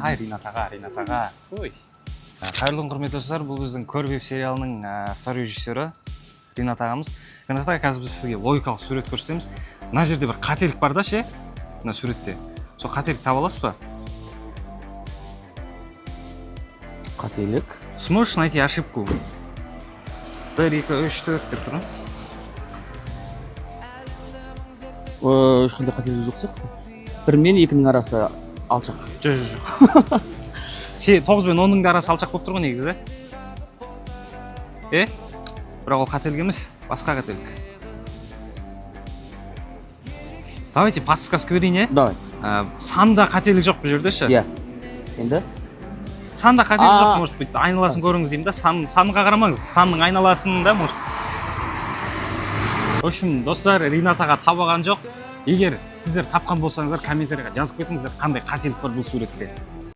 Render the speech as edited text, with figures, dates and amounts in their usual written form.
Ай, Ринат аға. Той. Қайырлы құрметті достар, бұл біздің Көрбеп сериалының второй режиссері Ринат ағамыз. Ринат аға, қазір біз сізге логикалық сурет көрсетеміз. Мына жерде бір қателік бар да ше, мына суретте. Сол қателік таба аласыз ба? Қателік. Сможешь найти ошибку? 1, 2, 3, 4 деп тұрмын. Ешқандай қателік жоқ сияқты. 1 мен 2-нің арасы алшақ. Жоқ. 9 мен 10-ның арасы алшақ болып тұр ғой негізі. Бірақ ол қателік емес, басқа қателік. Давайте подсказка берейін, е? Давай. Санда қателік жоқ бұл жерде ше. Иә. Енді? Санда қателік жоқ, может быть, айналасын көріңіз деймін да, санға қарамаңыз, санның айналасында, может. В общем, достар, Ринат аға табаған жоқ. Егер сіздер тапқан болсаңыздар, комментарийға жазып кетіңіздер, қандай қателік бар бұл суретте.